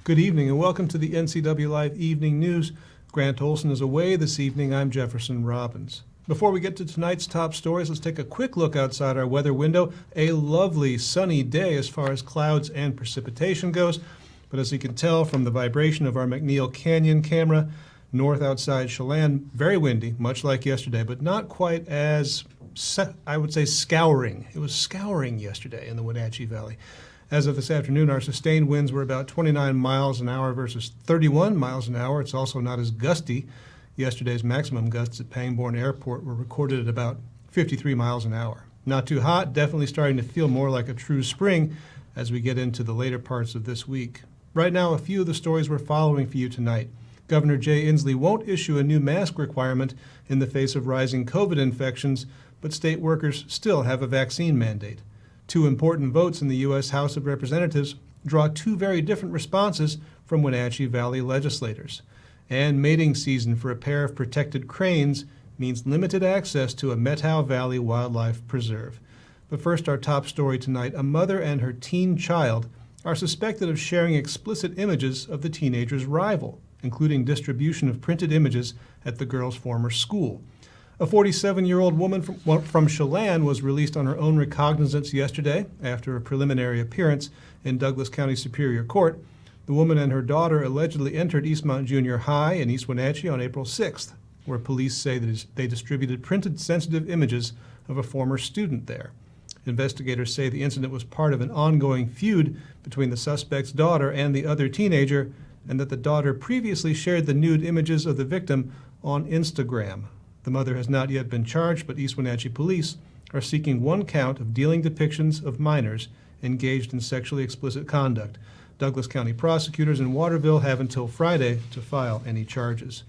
Good evening and welcome to the NCWLIFE Evening News. Grant Olson is away this evening. I'm Jefferson Robbins. Before we get to tonight's top stories, let's take a quick look outside our weather window. A lovely sunny day as far as clouds and precipitation goes. But as you can tell from the vibration of our McNeil Canyon camera, north outside Chelan, very windy, much like yesterday, but not quite as, I would say, scouring. It was scouring yesterday in the Wenatchee Valley. As of this afternoon, our sustained winds were about 29 miles an hour versus 31 miles an hour. It's also not as gusty. Yesterday's maximum gusts at Pangbourne Airport were recorded at about 53 miles an hour. Not too hot, definitely starting to feel more like a true spring as we get into the later parts of this week. Right now, a few of the stories we're following for you tonight. Governor Jay Inslee won't issue a new mask requirement in the face of rising COVID infections, but state workers still have a vaccine mandate. Two important votes in the U.S. House of Representatives draw two very different responses from Wenatchee Valley legislators. And mating season for a pair of protected cranes means limited access to a Methow Valley wildlife preserve. But first, our top story tonight. A mother and her teen child are suspected of sharing explicit images of the teenager's rival, including distribution of printed images at the girl's former school. A 47-year-old woman from Chelan was released on her own recognizance yesterday after a preliminary appearance in Douglas County Superior Court. The woman and her daughter allegedly entered Eastmont Junior High in East Wenatchee on April 6th, where police say that they distributed printed sensitive images of a former student there. Investigators say the incident was part of an ongoing feud between the suspect's daughter and the other teenager, and that the daughter previously shared the nude images of the victim on Instagram. The mother has not yet been charged, but East Wenatchee police are seeking one count of dealing depictions of minors engaged in sexually explicit conduct. Douglas County prosecutors in Waterville have until Friday to file any charges.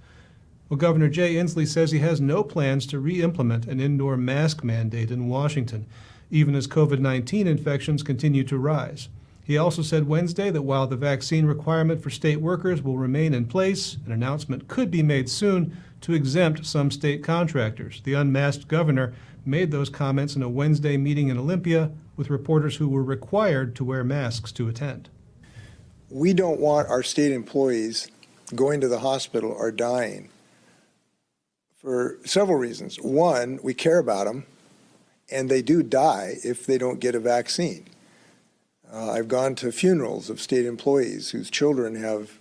Well, Governor Jay Inslee says he has no plans to re-implement an indoor mask mandate in Washington, even as COVID-19 infections continue to rise. He also said Wednesday that while the vaccine requirement for state workers will remain in place, an announcement could be made soon to exempt some state contractors. The unmasked governor made those comments in a Wednesday meeting in Olympia with reporters who were required to wear masks to attend. We don't want our state employees going to the hospital or dying for several reasons. One, we care about them, and they do die if they don't get a vaccine. I've gone to funerals of state employees whose children have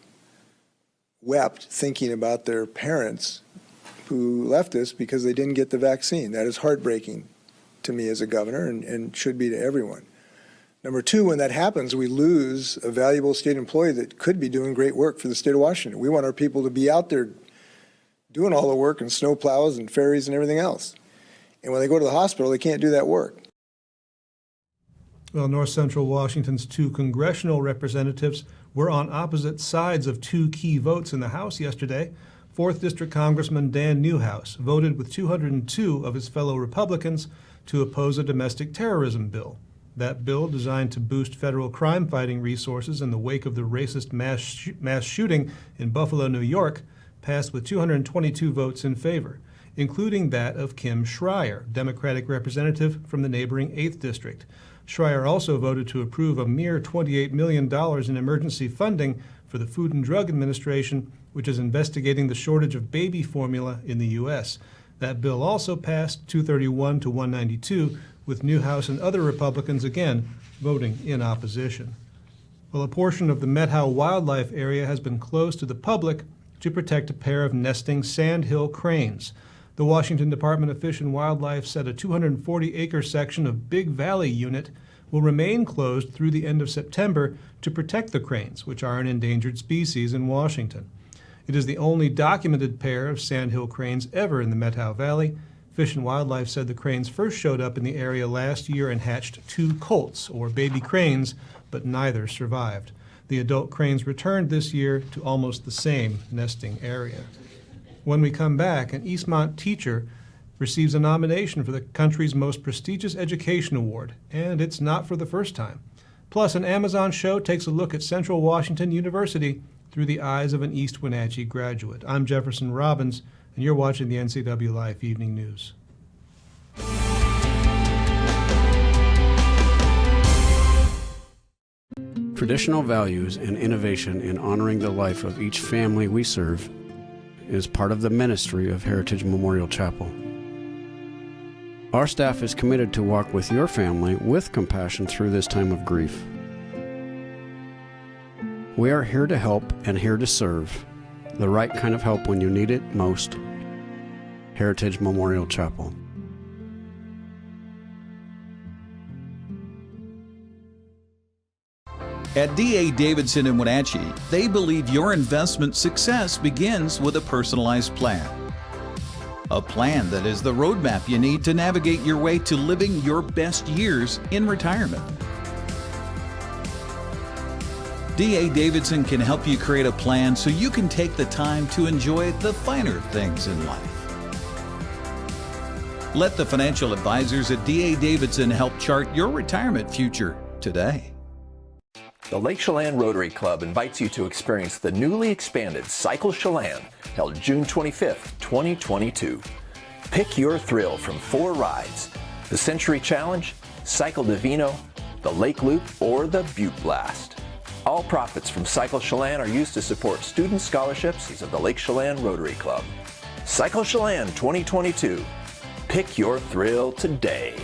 wept thinking about their parents who left us because they didn't get the vaccine. That is heartbreaking to me as a governor and should be to everyone. Number two, when that happens, we lose a valuable state employee that could be doing great work for the state of Washington. We want our people to be out there doing all the work and snow plows and ferries and everything else. And when they go to the hospital, they can't do that work. Well, North Central Washington's two congressional representatives were on opposite sides of two key votes in the House yesterday. 4th District Congressman Dan Newhouse voted with 202 of his fellow Republicans to oppose a domestic terrorism bill. That bill, designed to boost federal crime-fighting resources in the wake of the racist mass shooting in Buffalo, New York, passed with 222 votes in favor, including that of Kim Schreier, Democratic representative from the neighboring 8th District. Schreier also voted to approve a mere $28 million in emergency funding for the Food and Drug Administration, which is investigating the shortage of baby formula in the U.S. That bill also passed 231 to 192, with Newhouse and other Republicans again voting in opposition. Well, a portion of the Methow wildlife area has been closed to the public to protect a pair of nesting Sandhill Cranes. The Washington Department of Fish and Wildlife said a 240-acre section of Big Valley Unit will remain closed through the end of September to protect the cranes, which are an endangered species in Washington. It is the only documented pair of Sandhill cranes ever in the Methow Valley. Fish and Wildlife said the cranes first showed up in the area last year and hatched 2 colts, or baby cranes, but neither survived. The adult cranes returned this year to almost the same nesting area. When we come back, an Eastmont teacher receives a nomination for the country's most prestigious education award, and it's not for the first time. Plus, an Amazon show takes a look at Central Washington University through the eyes of an East Wenatchee graduate. I'm Jefferson Robbins, and you're watching the NCWLIFE Evening News. Traditional values and innovation in honoring the life of each family we serve is part of the ministry of Heritage Memorial Chapel. Our staff is committed to walk with your family with compassion through this time of grief. We are here to help and here to serve, the right kind of help when you need it most. Heritage Memorial Chapel. At D.A. Davidson in Wenatchee, they believe your investment success begins with a personalized plan. A plan that is the roadmap you need to navigate your way to living your best years in retirement. D.A. Davidson can help you create a plan so you can take the time to enjoy the finer things in life. Let the financial advisors at D.A. Davidson help chart your retirement future today. The Lake Chelan Rotary Club invites you to experience the newly expanded Cycle Chelan, held June 25th, 2022. Pick your thrill from 4 rides: the Century Challenge, Cycle Divino, the Lake Loop, or the Butte Blast. All profits from Cycle Chelan are used to support student scholarships of the Lake Chelan Rotary Club. Cycle Chelan 2022. Pick your thrill today.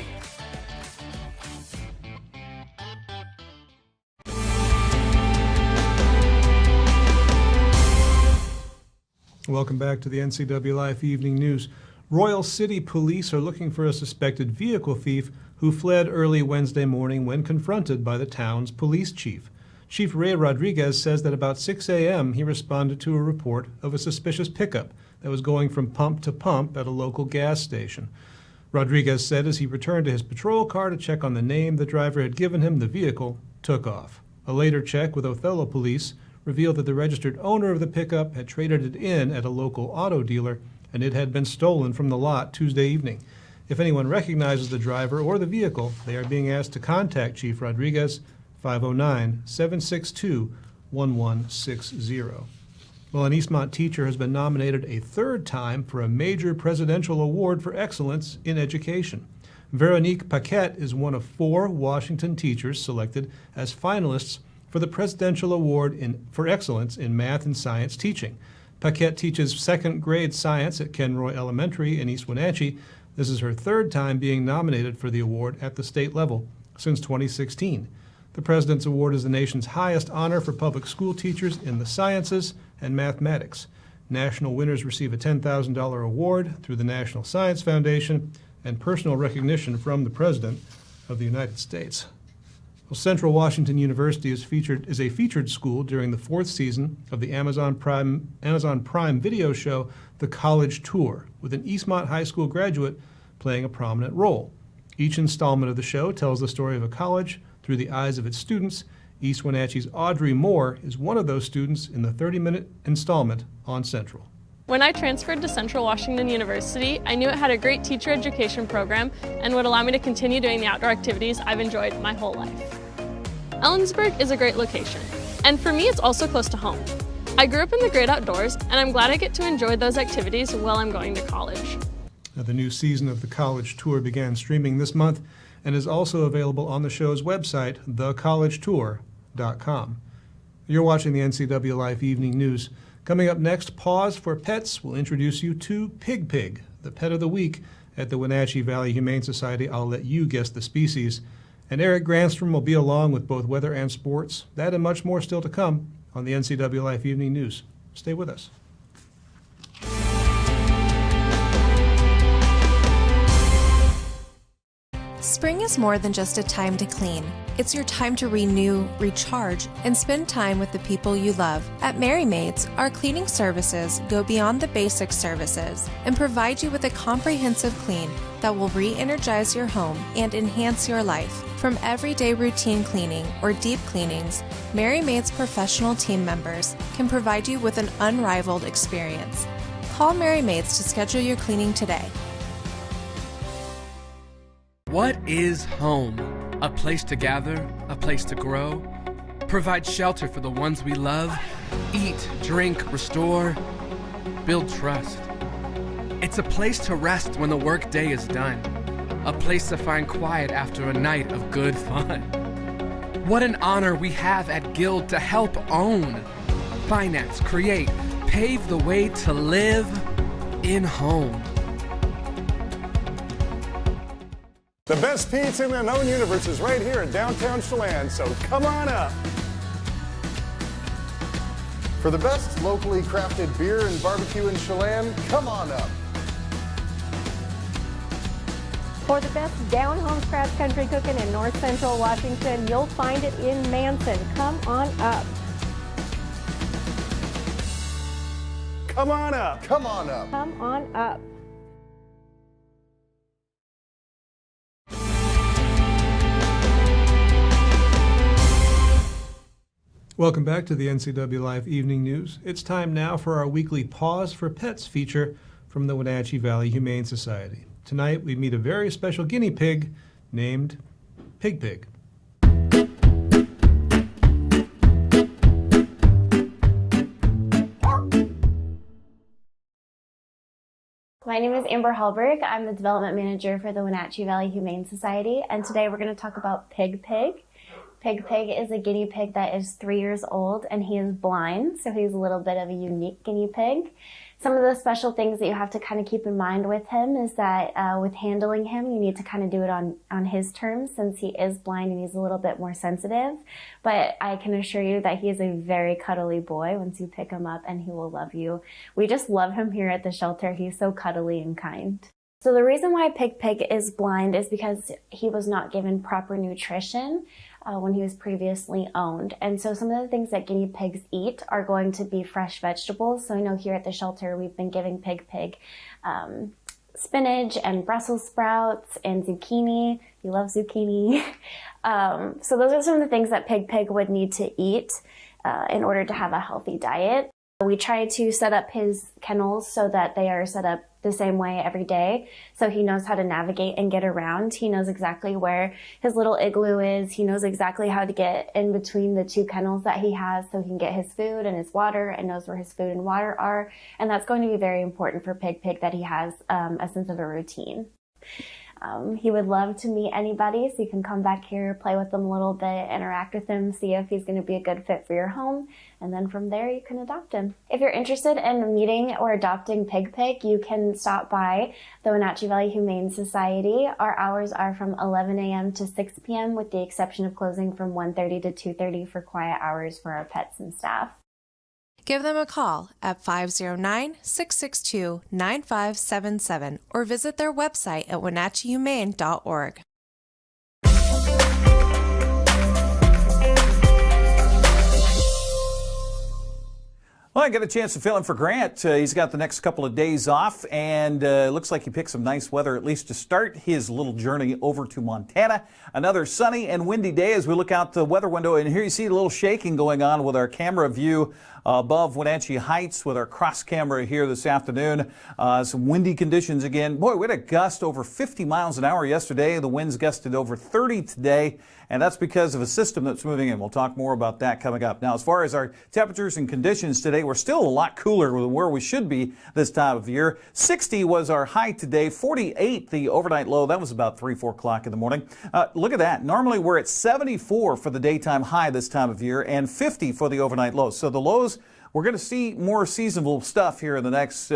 Welcome back to the NCWLIFE Evening News. Royal City Police are looking for a suspected vehicle thief who fled early Wednesday morning when confronted by the town's police chief. Chief Ray Rodriguez says that about 6 a.m. he responded to a report of a suspicious pickup that was going from pump to pump at a local gas station. Rodriguez said as he returned to his patrol car to check on the name the driver had given him, the vehicle took off. A later check with Othello Police revealed that the registered owner of the pickup had traded it in at a local auto dealer and it had been stolen from the lot Tuesday evening. If anyone recognizes the driver or the vehicle, they are being asked to contact Chief Rodriguez, 509-762-1160. Well, an Eastmont teacher has been nominated a 3rd time for a major presidential award for excellence in education. Veronique Paquette is one of 4 Washington teachers selected as finalists for the Presidential Award for Excellence in Math and Science Teaching. Paquette teaches 2nd grade science at Kenroy Elementary in East Wenatchee. This is her 3rd time being nominated for the award at the state level since 2016. The President's Award is the nation's highest honor for public school teachers in the sciences and mathematics. National winners receive a $10,000 award through the National Science Foundation and personal recognition from the President of the United States. Well, Central Washington University is a featured school during the 4th season of the Amazon Prime video show, The College Tour, with an Eastmont High School graduate playing a prominent role. Each installment of the show tells the story of a college through the eyes of its students. East Wenatchee's Audrey Moore is one of those students in the 30-minute installment on Central. When I transferred to Central Washington University, I knew it had a great teacher education program and would allow me to continue doing the outdoor activities I've enjoyed my whole life. Ellensburg is a great location, and for me it's also close to home. I grew up in the great outdoors, and I'm glad I get to enjoy those activities while I'm going to college. Now, the new season of the College Tour began streaming this month and is also available on the show's website, thecollegetour.com. You're watching the NCWLIFE Evening News. Coming up next, Paws for Pets will introduce you to Pig, the pet of the week at the Wenatchee Valley Humane Society. I'll let you guess the species. And Eric Granstrom will be along with both weather and sports. That and much more still to come on the NCWLIFE Evening News. Stay with us. Spring is more than just a time to clean. It's your time to renew, recharge, and spend time with the people you love. At Merry Maids, our cleaning services go beyond the basic services and provide you with a comprehensive clean that will re-energize your home and enhance your life. From everyday routine cleaning or deep cleanings, Merry Maids professional team members can provide you with an unrivaled experience. Call Merry Maids to schedule your cleaning today. What is home? A place to gather, a place to grow, provide shelter for the ones we love, eat, drink, restore, build trust. It's a place to rest when the workday is done, a place to find quiet after a night of good fun. What an honor we have at Guild to help own, finance, create, pave the way to live in home. The best pizza in the known universe is right here in downtown Chelan, so come on up. For the best locally crafted beer and barbecue in Chelan, come on up. For the best down-home scratch country cooking in North Central Washington, you'll find it in Manson. Come on up. Come on up. Come on up. Come on up. Welcome back to the NCWLIFE Evening News. It's time now for our weekly Pause for Pets feature from the Wenatchee Valley Humane Society. Tonight we meet a very special guinea pig named Pig Pig. My name is Amber Hallberg. I'm the development manager for the Wenatchee Valley Humane Society, and today we're going to talk about Pig Pig. Pig Pig is a guinea pig that is 3 years old, and he is blind, so he's a little bit of a unique guinea pig. Some of the special things that you have to kind of keep in mind with him is that with handling him, you need to kind of do it on his terms since he is blind and he's a little bit more sensitive. But I can assure you that he is a very cuddly boy once you pick him up, and he will love you. We just love him here at the shelter. He's so cuddly and kind. So the reason why Pig Pig is blind is because he was not given proper nutrition when he was previously owned. And so some of the things that guinea pigs eat are going to be fresh vegetables. So I know here at the shelter we've been giving Pig Pig spinach and Brussels sprouts and zucchini. You love zucchini. So those are some of the things that Pig Pig would need to eat in order to have a healthy diet. We try to set up his kennels so that they are set up the same way every day, so he knows how to navigate and get around. He knows exactly where his little igloo is. He knows exactly how to get in between the two kennels that he has so he can get his food and his water, and knows where his food and water are. And that's going to be very important for Pig Pig, that he has a sense of a routine. He would love to meet anybody, so you can come back here, play with him a little bit, interact with him, see if he's going to be a good fit for your home, and then from there you can adopt him. If you're interested in meeting or adopting Pig Pig, you can stop by the Wenatchee Valley Humane Society. Our hours are from 11 a.m. to 6 p.m. with the exception of closing from 1:30 to 2:30 for quiet hours for our pets and staff. Give them a call at 509-662-9577 or visit their website at wenatcheehumane.org. Well, I got a chance to fill in for Grant. He's got the next couple of days off, and looks like he picked some nice weather, at least to start his little journey over to Montana. Another sunny and windy day as we look out the weather window, and here you see a little shaking going on with our camera view above Wenatchee Heights with our cross camera here this afternoon. Some windy conditions again. Boy, we had a gust over 50 miles an hour yesterday. The winds gusted over 30 today, and that's because of a system that's moving in. We'll talk more about that coming up. Now, as far as our temperatures and conditions today, we're still a lot cooler than where we should be this time of year. 60 was our high today, 48 the overnight low. That was about 3, 4 o'clock in the morning. Look at that. Normally we're at 74 for the daytime high this time of year and 50 for the overnight low. So the lows, we're going to see more seasonable stuff here in the next,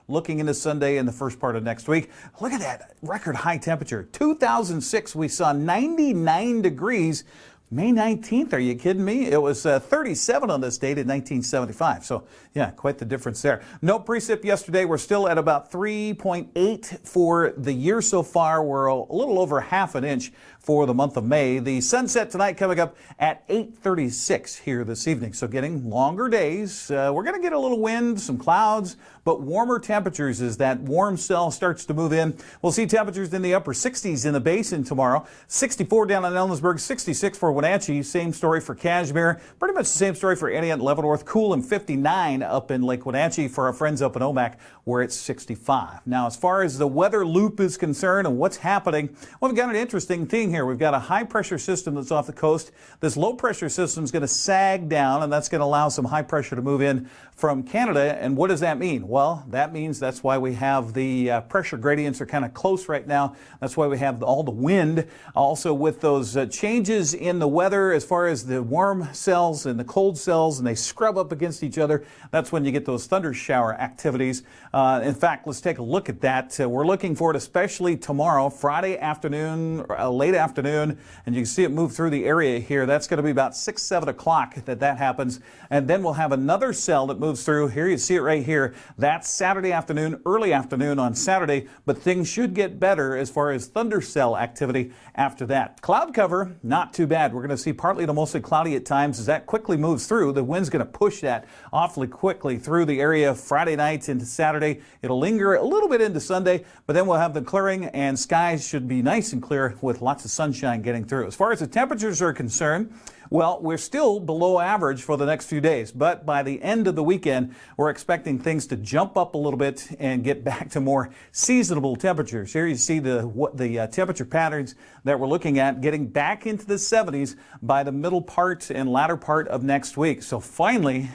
looking into Sunday and the first part of next week. Look at that record high temperature. 2006, we saw 99 degrees. May 19th, are you kidding me? It was 37 on this date in 1975. So, yeah, quite the difference there. No precip yesterday. We're still at about 3.8 for the year so far. We're a little over half an inch for the month of May. The sunset tonight coming up at 8:36 here this evening. So getting longer days. We're going to get a little wind, some clouds, but warmer temperatures as that warm cell starts to move in. We'll see temperatures in the upper 60s in the basin tomorrow. 64 down in Ellensburg, 66 for Wenatchee. Same story for Cashmere. Pretty much the same story for Antioch and Leavenworth. Cool and 59 up in Lake Wenatchee for our friends up in Omak, where it's 65. Now, as far as the weather loop is concerned and what's happening, well, we've got an interesting thing here. here. We've got a high-pressure system that's off the coast. This low-pressure system is going to sag down, and that's going to allow some high pressure to move in from Canada. And what does that mean? Well, that means that's why we have the pressure gradients are kind of close right now. That's why we have all the wind. Also, with those changes in the weather as far as the warm cells and the cold cells, and they scrub up against each other, that's when you get those thunder shower activities. In fact, let's take a look at that. We're looking for it especially tomorrow, Friday afternoon, late afternoon, and you can see it move through the area here. That's going to be about 6, 7 o'clock that happens. And then we'll have another cell that moves through. Here, you see it right here. That's Saturday afternoon, early afternoon on Saturday, but things should get better as far as thunder cell activity after that. Cloud cover, not too bad. We're going to see partly to mostly cloudy at times as that quickly moves through. The wind's going to push that awfully quickly through the area Friday night into Saturday. It'll linger a little bit into Sunday, but then we'll have the clearing and skies should be nice and clear with lots of sunshine getting through. As far as the temperatures are concerned, well, we're still below average for the next few days, but by the end of the weekend, we're expecting things to jump up a little bit and get back to more seasonable temperatures. Here you see the temperature patterns that we're looking at getting back into the 70s by the middle part and latter part of next week. So finally,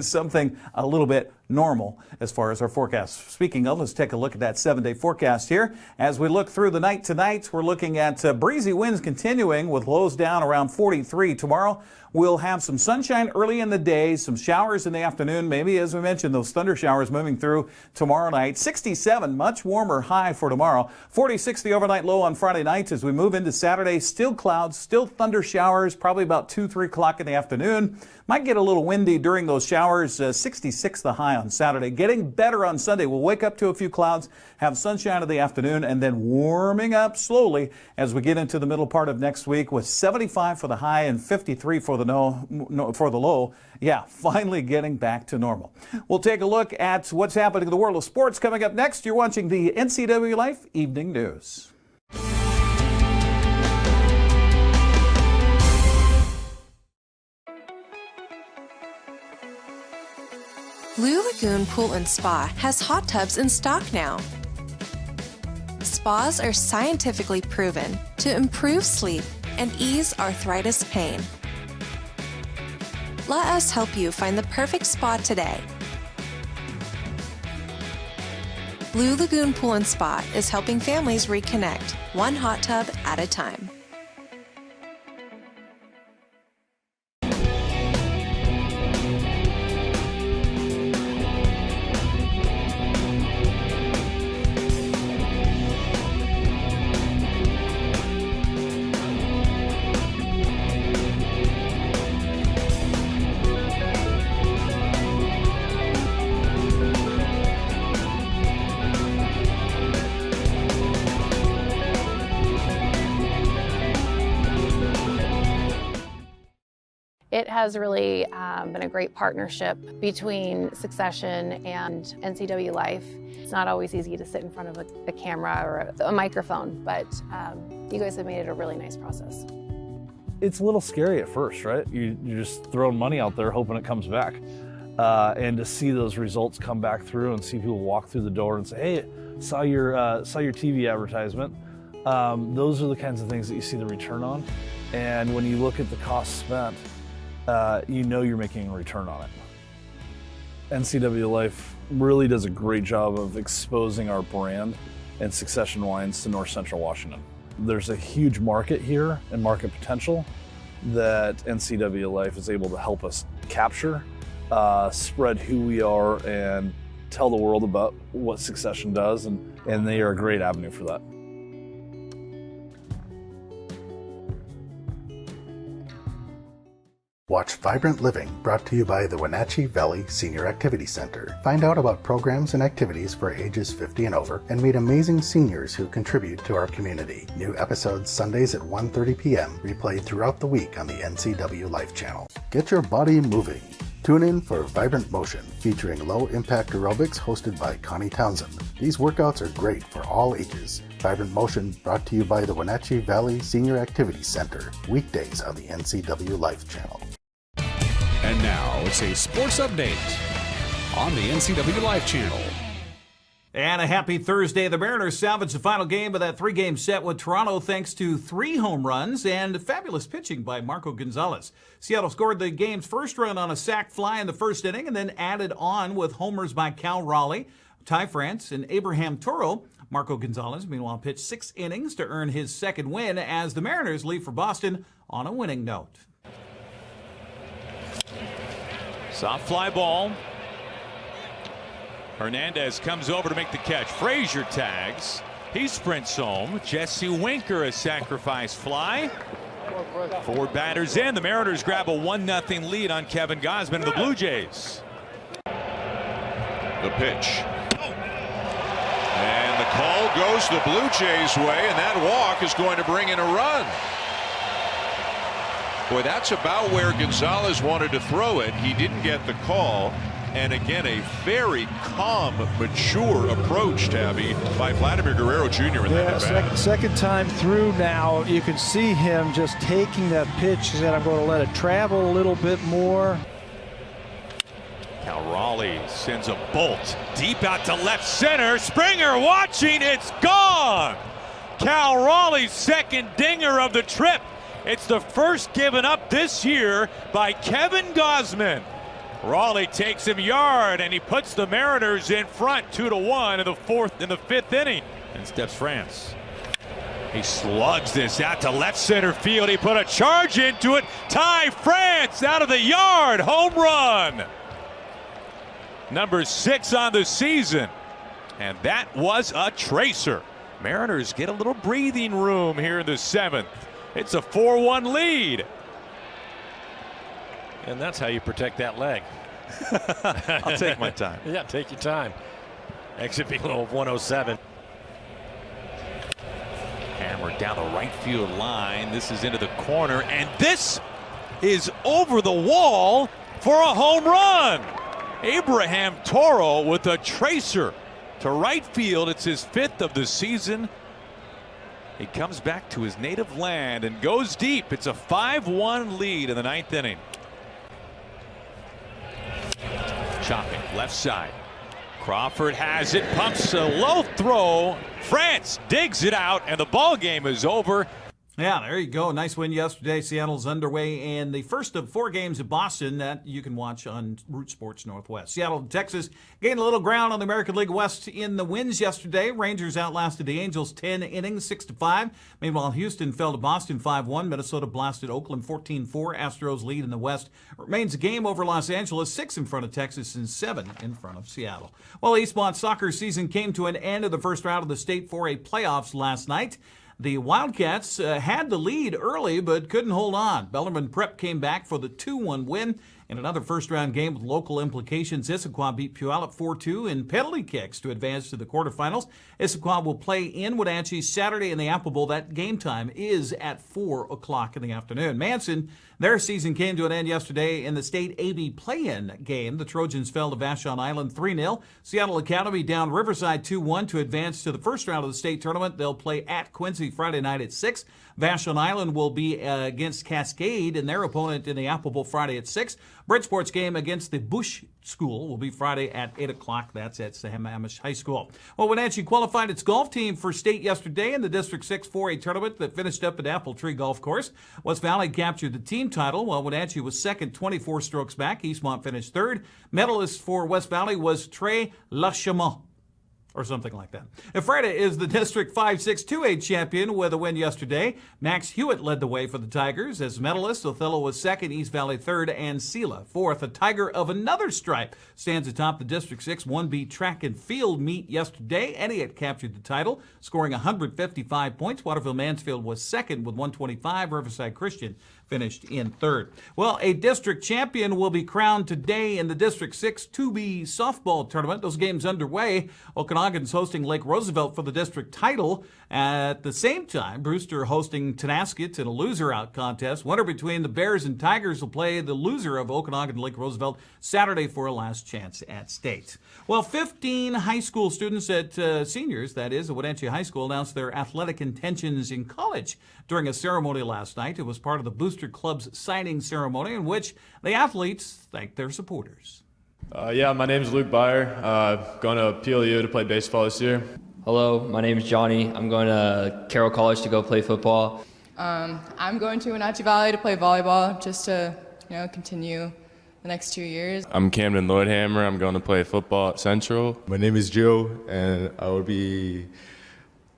something a little bit normal as far as our forecast. Speaking of, let's take a look at that 7-day forecast here. As we look through the night tonight, we're looking at breezy winds continuing with lows down around 43 tomorrow. We'll have some sunshine early in the day, some showers in the afternoon, maybe, as we mentioned, those thunder showers moving through tomorrow night. 67, much warmer high for tomorrow. 46, the overnight low on Friday night. As we move into Saturday, still clouds, still thunder showers, probably about 2, 3 o'clock in the afternoon. Might get a little windy during those showers. 66 the high on Saturday. Getting better on Sunday. We'll wake up to a few clouds, have sunshine in the afternoon, and then warming up slowly as we get into the middle part of next week with 75 for the high and 53 for the low. Yeah, finally getting back to normal. We'll take a look at what's happening in the world of sports coming up next. You're watching the NCWLIFE Evening News. Blue Lagoon Pool and Spa has hot tubs in stock now. Spas are scientifically proven to improve sleep and ease arthritis pain. Let us help you find the perfect spa today. Blue Lagoon Pool and Spa is helping families reconnect, one hot tub at a time. It has really been a great partnership between Succession and NCWLIFE. It's not always easy to sit in front of a camera or a microphone, but you guys have made it a really nice process. It's a little scary at first, right? You're just throwing money out there hoping it comes back. And to see those results come back through and see people walk through the door and say, hey, saw your TV advertisement. Those are the kinds of things that you see the return on. And when you look at the cost spent, you know you're making a return on it. NCWLIFE really does a great job of exposing our brand and Succession wines to North Central Washington. There's a huge market here and market potential that NCWLIFE is able to help us capture, spread who we are, and tell the world about what Succession does, and they are a great avenue for that. Watch Vibrant Living, brought to you by the Wenatchee Valley Senior Activity Center. Find out about programs and activities for ages 50 and over, and meet amazing seniors who contribute to our community. New episodes Sundays at 1:30 p.m., replayed throughout the week on the NCWLIFE channel. Get your body moving. Tune in for Vibrant Motion, featuring low-impact aerobics hosted by Connie Townsend. These workouts are great for all ages. Vibrant Motion, brought to you by the Wenatchee Valley Senior Activity Center, weekdays on the NCWLIFE channel. And now it's a sports update on the NCWLIFE channel. And a happy Thursday. The Mariners salvaged the final game of that three-game set with Toronto thanks to 3 home runs and fabulous pitching by Marco Gonzalez. Seattle scored the game's first run on a sac fly in the first inning and then added on with homers by Cal Raleigh, Ty France, and Abraham Toro. Marco Gonzalez, meanwhile, pitched 6 innings to earn his second win as the Mariners leave for Boston on a winning note. Soft fly ball. Hernandez comes over to make the catch. Frazier tags. He sprints home. Jesse Winker, a sacrifice fly. 4 batters in. The Mariners grab a 1-0 lead on Kevin Gausman and the Blue Jays. The pitch. And the call goes the Blue Jays' way, and that walk is going to bring in a run. Boy, that's about where Gonzalez wanted to throw it. He didn't get the call. And again, a very calm, mature approach, Tabby, by Vladimir Guerrero Jr. in that at-bat. Second time through now, you can see him just taking that pitch. He said, I'm going to let it travel a little bit more. Cal Raleigh sends a bolt deep out to left center. Springer watching, it's gone! Cal Raleigh's second dinger of the trip. It's the first given up this year by Kevin Gausman. Raleigh takes him yard, and he puts the Mariners in front 2-1 in the 5th inning. And steps France. He slugs this out to left center field. He put a charge into it. Ty France out of the yard. Home run. Number 6 on the season. And that was a tracer. Mariners get a little breathing room here in the 7th. It's a 4-1 lead. And that's how you protect that leg. I'll take my time. Yeah, take your time. Exit below 107. Hammered down the right field line. This is into the corner, and this is over the wall for a home run. Abraham Toro with a tracer to right field. It's his 5th of the season. He comes back to his native land and goes deep. It's a 5-1 lead in the 9th inning. Chopping left side. Crawford has it, pumps a low throw. France digs it out, and the ball game is over. Yeah, there you go. Nice win yesterday. Seattle's underway in the first of 4 games at Boston that you can watch on Root Sports Northwest. Seattle, Texas gained a little ground on the American League West in the wins yesterday. Rangers outlasted the Angels 10 innings, 6-5. Meanwhile, Houston fell to Boston 5-1. Minnesota blasted Oakland 14-4. Astros lead in the West. Remains a game over Los Angeles, 6 in front of Texas and 7 in front of Seattle. Well, Eastmont soccer season came to an end of the first round of the State 4A playoffs last night. The Wildcats had the lead early but couldn't hold on. Bellarmine Prep came back for the 2-1 win. In another first-round game with local implications, Issaquah beat Puyallup 4-2 in penalty kicks to advance to the quarterfinals. Issaquah will play in Wenatchee Saturday in the Apple Bowl. That game time is at 4 o'clock in the afternoon. Manson, their season came to an end yesterday in the state AB play-in game. The Trojans fell to Vashon Island 3-0. Seattle Academy down Riverside 2-1 to advance to the first round of the state tournament. They'll play at Quincy Friday night at 6. Vashon Island will be against Cascade and their opponent in the Apple Bowl Friday at 6. Bridgeport's game against the Bush School will be Friday at 8 o'clock. That's at Sammamish High School. Well, Wenatchee qualified its golf team for state yesterday in the District 6 4A tournament that finished up at Apple Tree Golf Course. West Valley captured the team title while Wenatchee was second, 24 strokes back. Eastmont finished third. Medalist for West Valley was Trey Lachemont, or something like that. Ephrata is the District 5-6 2A champion with a win yesterday. Max Hewitt led the way for the Tigers. As medalist, Othello was second, East Valley third, and Sela fourth. A Tiger of another stripe stands atop the District 6 1B track and field meet yesterday. Eliot captured the title, scoring 155 points. Waterville Mansfield was second with 125. Riverside Christian finished in third. Well, a district champion will be crowned today in the District 6 2B softball tournament. Those games underway. Okanagan's hosting Lake Roosevelt for the district title. At the same time, Brewster hosting Tenasket in a loser-out contest. Winner between the Bears and Tigers will play the loser of Okanagan and Lake Roosevelt Saturday for a last chance at state. Well, 15 high school students at seniors, that is, at Wenatchee High School, announced their athletic intentions in college during a ceremony last night. It was part of the Booster Club's signing ceremony in which the athletes thanked their supporters. Yeah, my name is Luke Byer. Going to Puyallup to play baseball this year. Hello, my name is Johnny. I'm going to Carroll College to go play football. I'm going to Wenatchee Valley to play volleyball just to, continue the next 2 years. I'm Camden Lloydhammer. I'm going to play football at Central. My name is Joe, and I will be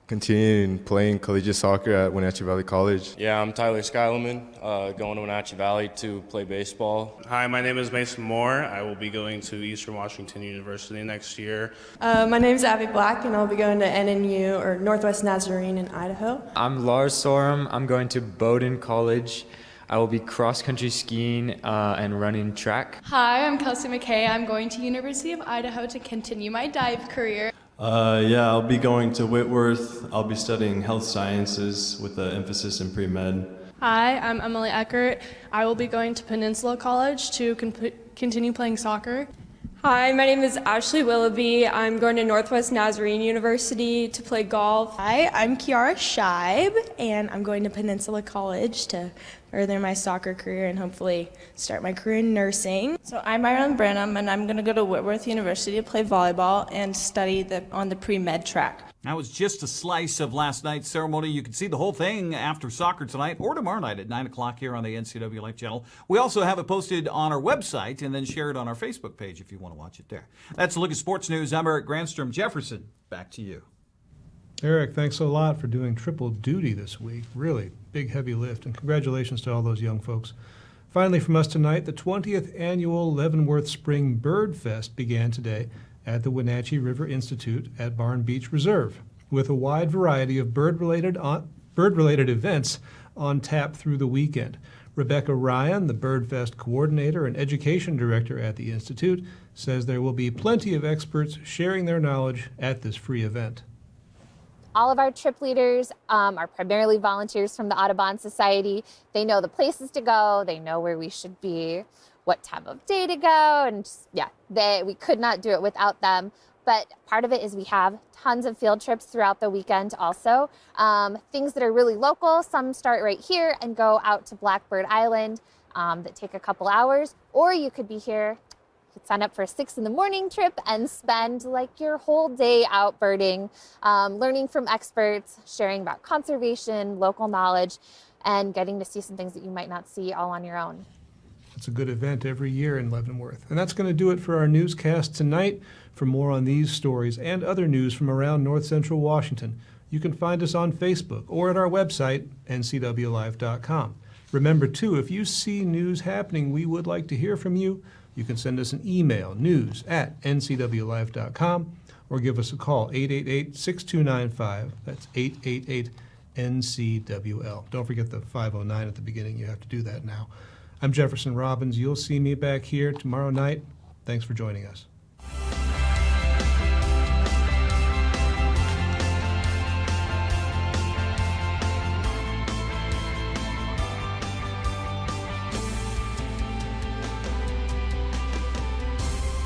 continuing playing collegiate soccer at Wenatchee Valley College. Yeah, I'm Tyler Skyleman, going to Wenatchee Valley to play baseball. Hi, my name is Mason Moore. I will be going to Eastern Washington University next year. My name is Abby Black, and I'll be going to NNU, or Northwest Nazarene in Idaho. I'm Lars Sorum. I'm going to Bowdoin College. I will be cross-country skiing and running track. Hi, I'm Kelsey McKay. I'm going to University of Idaho to continue my dive career. Yeah, I'll be going to Whitworth. I'll be studying health sciences with an emphasis in pre-med. Hi, I'm Emily Eckert. I will be going to Peninsula College to continue playing soccer. Hi, my name is Ashley Willoughby. I'm going to Northwest Nazarene University to play golf. Hi, I'm Kiara Scheib, and I'm going to Peninsula College to further my soccer career and hopefully start my career in nursing. So I'm Ireland Branham, and I'm going to go to Whitworth University to play volleyball and study on the pre-med track. That was just a slice of last night's ceremony. You can see the whole thing after soccer tonight or tomorrow night at 9 o'clock here on the NCWLIFE channel. We also have it posted on our website and then shared on our Facebook page if you want to watch it there. That's a look at sports news. I'm Eric Granstrom. Jefferson, back to you. Eric, thanks a lot for doing triple duty this week. Really big, heavy lift, and congratulations to all those young folks. Finally from us tonight, the 20th annual Leavenworth Spring Bird Fest began today at the Wenatchee River Institute at Barn Beach Reserve, with a wide variety of bird-related events on tap through the weekend. Rebecca Ryan, the Bird Fest coordinator and education director at the Institute, says there will be plenty of experts sharing their knowledge at this free event. All of our trip leaders are primarily volunteers from the Audubon Society. They know the places to go, they know where we should be, what time of day to go, and we could not do it without them. But part of it is we have tons of field trips throughout the weekend also. Things that are really local, some start right here and go out to Blackbird Island that take a couple hours, or you could be here. You could sign up for a 6 a.m. trip and spend like your whole day out birding, learning from experts, sharing about conservation, local knowledge, and getting to see some things that you might not see all on your own. It's a good event every year in Leavenworth. And that's going to do it for our newscast tonight. For more on these stories and other news from around North Central Washington, you can find us on Facebook or at our website, ncwlife.com. Remember, too, if you see news happening we would like to hear from you, you can send us an email, news@ncwlife.com, or give us a call, 888-6295. That's 888-NCWL. Don't forget the 509 at the beginning. You have to do that now. I'm Jefferson Robbins. You'll see me back here tomorrow night. Thanks for joining us.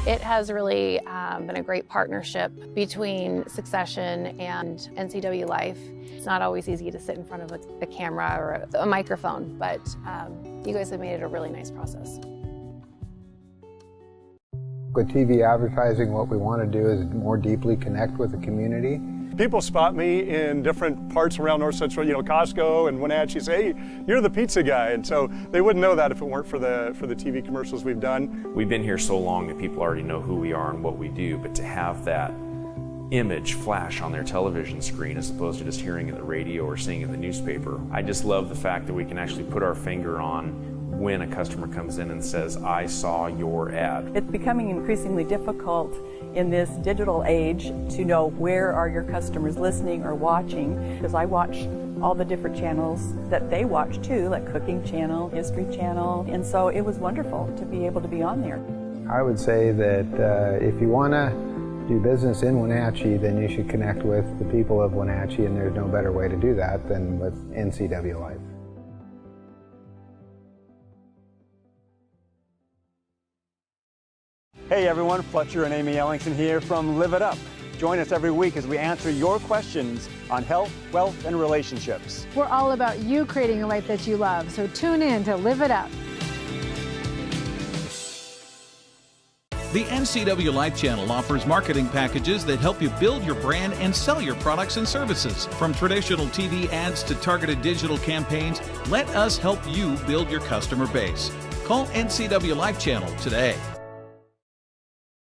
It has really been a great partnership between Succession and NCWLIFE. It's not always easy to sit in front of a camera or a microphone, but you guys have made it a really nice process. With TV advertising, what we want to do is more deeply connect with the community. People spot me in different parts around North Central, Costco and Wenatchee, say, hey, you're the pizza guy. And so they wouldn't know that if it weren't for the TV commercials we've done. We've been here so long that people already know who we are and what we do, but to have that image flash on their television screen as opposed to just hearing it in the radio or seeing it in the newspaper, I just love the fact that we can actually put our finger on when a customer comes in and says, I saw your ad. It's becoming increasingly difficult in this digital age to know where are your customers listening or watching, because I watch all the different channels that they watch too, like Cooking Channel, History Channel, and so it was wonderful to be able to be on there. I would say that if you want to do business in Wenatchee, then you should connect with the people of Wenatchee, and there's no better way to do that than with NCWLIFE. Hey everyone, Fletcher and Amy Ellingson here from Live It Up. Join us every week as we answer your questions on health, wealth, and relationships. We're all about you creating a life that you love, so tune in to Live It Up. The NCWLIFE channel offers marketing packages that help you build your brand and sell your products and services. From traditional TV ads to targeted digital campaigns, let us help you build your customer base. Call NCWLIFE channel today.